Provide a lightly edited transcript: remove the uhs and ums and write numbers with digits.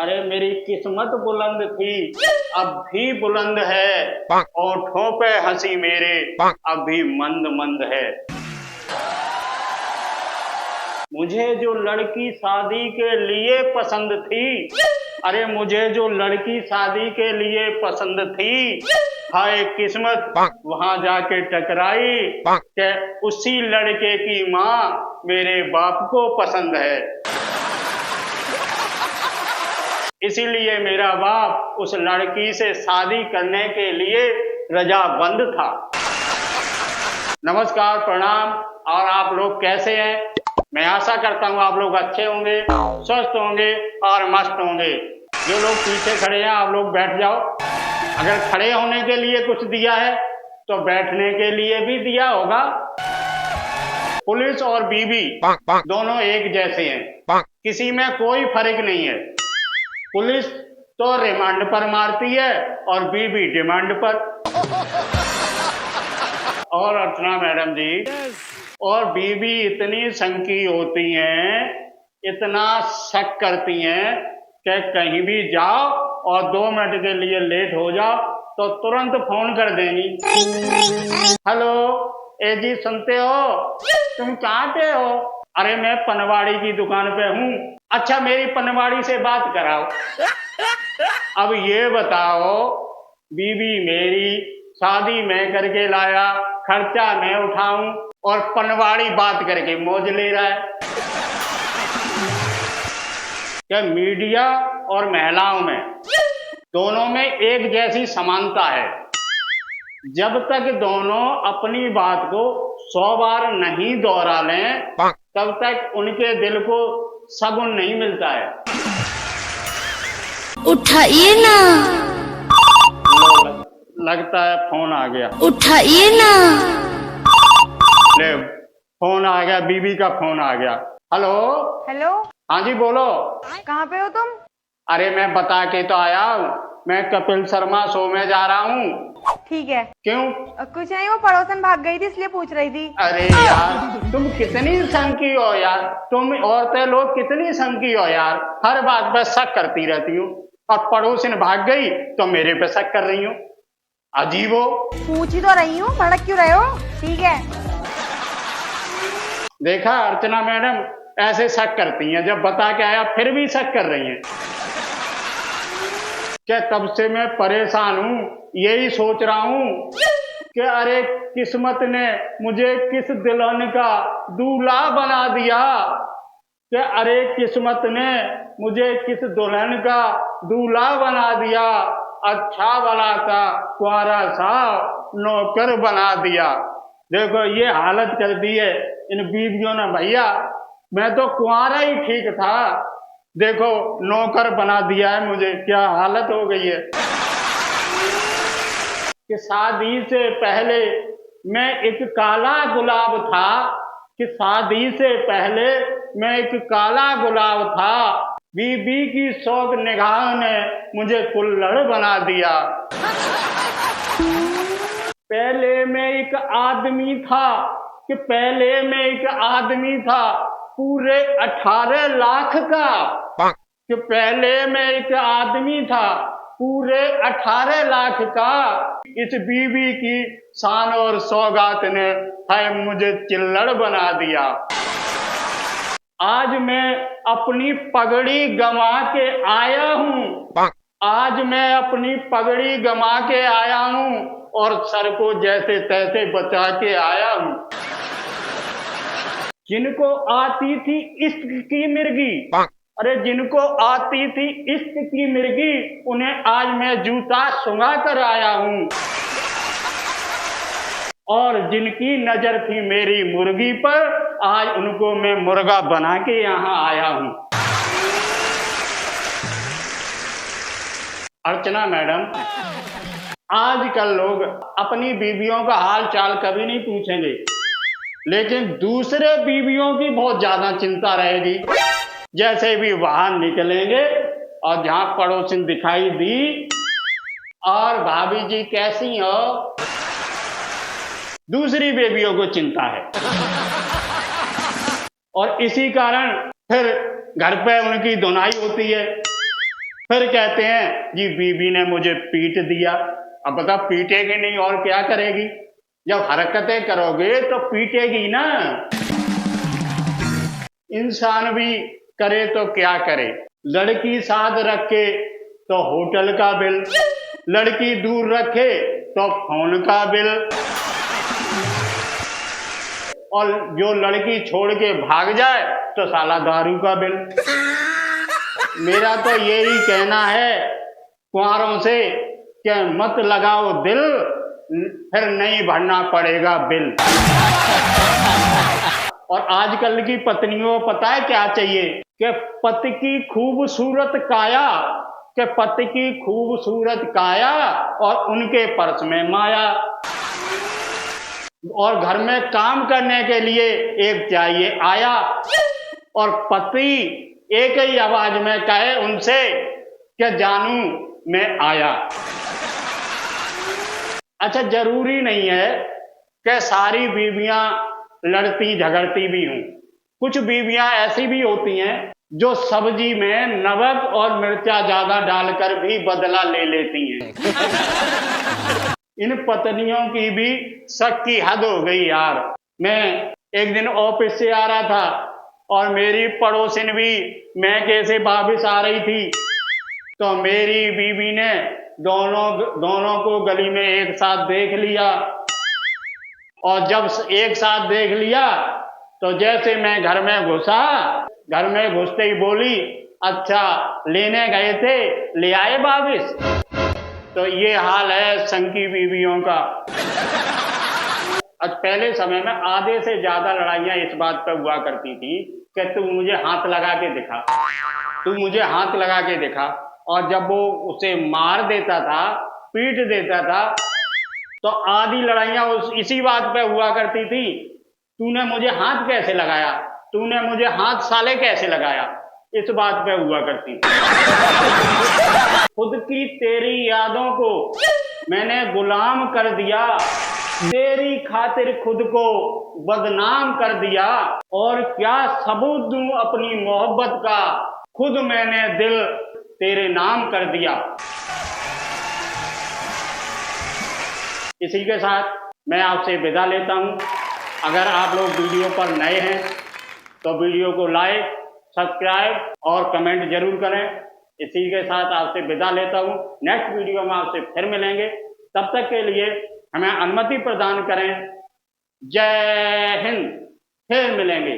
अरे मेरी किस्मत बुलंद थी, अब भी बुलंद है, होठों पे हंसी मेरे अब भी मंद मंद है। मुझे जो लड़की शादी के लिए पसंद थी, अरे मुझे जो लड़की शादी के लिए पसंद थी, हाय किस्मत वहां जाके टकराई कि उसी लड़के की माँ मेरे बाप को पसंद है। इसीलिए मेरा बाप उस लड़की से शादी करने के लिए रजामंद था। नमस्कार, प्रणाम। और आप लोग कैसे हैं? मैं आशा करता हूँ आप लोग अच्छे होंगे, स्वस्थ होंगे और मस्त होंगे। जो लोग पीछे खड़े हैं आप लोग बैठ जाओ। अगर खड़े होने के लिए कुछ दिया है तो बैठने के लिए भी दिया होगा। पुलिस और बीवी दोनों एक जैसे हैं, किसी में कोई फर्क नहीं है। पुलिस तो रिमांड पर मारती है और बीवी डिमांड पर। और अर्चना मैडम जी, और बीवी इतनी संकी होती हैं, इतना शक करती हैं कि कहीं भी जाओ और 2 मिनट के लिए लेट हो जाओ तो तुरंत फोन कर देंगी। हेलो, ए जी सुनते हो? तुम कहाँ पे हो? अरे मैं पनवाड़ी की दुकान पे हूँ। अच्छा, मेरी पनवाड़ी से बात कराओ। अब ये बताओ, बीवी मेरी, शादी मैं करके लाया, खर्चा मैं उठाऊं और पनवाड़ी बात करके मौज ले रहा है। क्या मीडिया और महिलाओं में दोनों में एक जैसी समानता है? जब तक दोनों अपनी बात को 100 बार नहीं दोहरा लें तब तक उनके दिल को सगुन नहीं मिलता है। उठाइए ना। लगता है फोन आ गया। उठाइए ना। ले, फोन आ गया, बीबी का फोन आ गया। हेलो। हेलो। हाँ जी बोलो। कहाँ पे हो तुम? अरे मैं बता के तो आया हूँ, मैं कपिल शर्मा शो में जा रहा हूँ। ठीक है। क्यों? कुछ नहीं, वो पड़ोसन भाग गई थी इसलिए पूछ रही थी। अरे यार, तुम कितनी संकी हो यार, तुम औरतें लोग कितनी संकी हो यार, हर बात पे शक करती रहती हो। और पड़ोसन भाग गई तो मेरे पे शक कर रही हो। अजीब हो। पूछ ही तो रही हूँ, भड़क क्यों रहे हो? ठीक है। देखा अर्चना मैडम ऐसे शक करती हैं, जब बता के आया फिर भी शक कर रही हैं। क्या तब से मैं परेशान हूँ, यही सोच रहा हूँ कि अरे किस्मत ने मुझे किस दुल्हन का दूल्हा बना दिया, कि अरे किस्मत ने मुझे किस दुल्हन का दूल्हा बना दिया। अच्छा भला था कुंवारा सा नौकर बना दिया। देखो ये हालत कर दी है इन बीवियों ने। भैया मैं तो कुंवारा ही ठीक था, देखो नौकर बना दिया है मुझे। क्या हालत हो गई है कि शादी से पहले मैं एक काला गुलाब था, कि शादी से पहले मैं एक काला गुलाब था, बीबी की शौक निगाह ने मुझे कुल्हड़ बना दिया। पहले मैं एक आदमी था, कि पहले मैं एक आदमी था पूरे 18 लाख का, कि पहले मैं एक आदमी था पूरे 18 लाख का। इस बीवी की शान और सौगात ने है मुझे चिल्लड़ बना दिया। आज मैं अपनी पगड़ी गंवा के आया हूँ, आज मैं अपनी पगड़ी गंवा के आया हूँ और सर को जैसे तैसे बचा के आया हूँ। जिनको आती थी इश्क की मिर्गी, अरे जिनको आती थी इश्क की मिर्गी, उन्हें आज मैं जूता सुंघा कर आया हूँ। और जिनकी नजर थी मेरी मुर्गी पर, आज उनको मैं मुर्गा बना के यहाँ आया हूँ। अर्चना मैडम, आजकल लोग अपनी बीवियों का हाल चाल कभी नहीं पूछेंगे, लेकिन दूसरे बीवियों की बहुत ज्यादा चिंता रहेगी। जैसे भी बाहर निकलेंगे और जहां पड़ोसिन दिखाई दी, और भाभी जी कैसी हो, दूसरी बेबियों को चिंता है। और इसी कारण फिर घर पे उनकी धुनाई होती है। फिर कहते हैं जी बीबी ने मुझे पीट दिया। अब बता, पीटेगी नहीं और क्या करेगी? जब हरकतें करोगे तो पीटेगी ना। इंसान भी करे तो क्या करे, लड़की साथ रखे तो होटल का बिल, लड़की दूर रखे तो फोन का बिल, और जो लड़की छोड़ के भाग जाए तो साला दारू का बिल। मेरा तो यही कहना है कुंवारों से कि मत लगाओ दिल, फिर नहीं भरना पड़ेगा बिल। और आजकल की पत्नियों को पता है क्या चाहिए? कि पति की खूबसूरत काया, कि पति की खूबसूरत काया और उनके पर्स में माया, और घर में काम करने के लिए एक चाहिए आया, और पति एक ही आवाज में कहे उनसे कि जानू मैं आया। अच्छा, जरूरी नहीं है कि सारी बीवियां लड़ती झगड़ती भी हों। कुछ बीवियां ऐसी भी होती हैं जो सब्जी में नमक और मिर्चा ज्यादा डालकर भी बदला ले लेती हैं। इन पत्नियों की भी शक की हद हो गई यार। मैं एक दिन ऑफिस से आ रहा था और मेरी पड़ोसिन भी मैके से वापस आ रही थी, तो मेरी बीवी ने दोनों को गली में एक साथ देख लिया, और जब एक साथ देख लिया तो जैसे मैं घर में घुसा, घर में घुसते ही बोली, अच्छा लेने गए थे, ले आए वापिस? तो ये हाल है संकी बीवियों का। आज पहले समय में आधे से ज्यादा लड़ाइयां इस बात पर हुआ करती थी कि तू मुझे हाथ लगा के दिखा, तू मुझे हाथ लगा के दिखा। और जब वो उसे मार देता था, पीट देता था, तो आधी लड़ाइयां इसी बात पे हुआ करती थी, तूने मुझे हाथ कैसे लगाया, तूने मुझे हाथ साले कैसे लगाया, इस बात पे हुआ करती थी। खुद की तेरी यादों को मैंने गुलाम कर दिया, तेरी खातिर खुद को बदनाम कर दिया, और क्या सबूत दूं अपनी मोहब्बत का, खुद मैंने दिल तेरे नाम कर दिया। इसी के साथ मैं आपसे विदा लेता हूं। अगर आप लोग वीडियो पर नए हैं तो वीडियो को लाइक, सब्सक्राइब और कमेंट जरूर करें। इसी के साथ आपसे विदा लेता हूं। नेक्स्ट वीडियो में आपसे फिर मिलेंगे, तब तक के लिए हमें अनुमति प्रदान करें। जय हिंद, फिर मिलेंगे।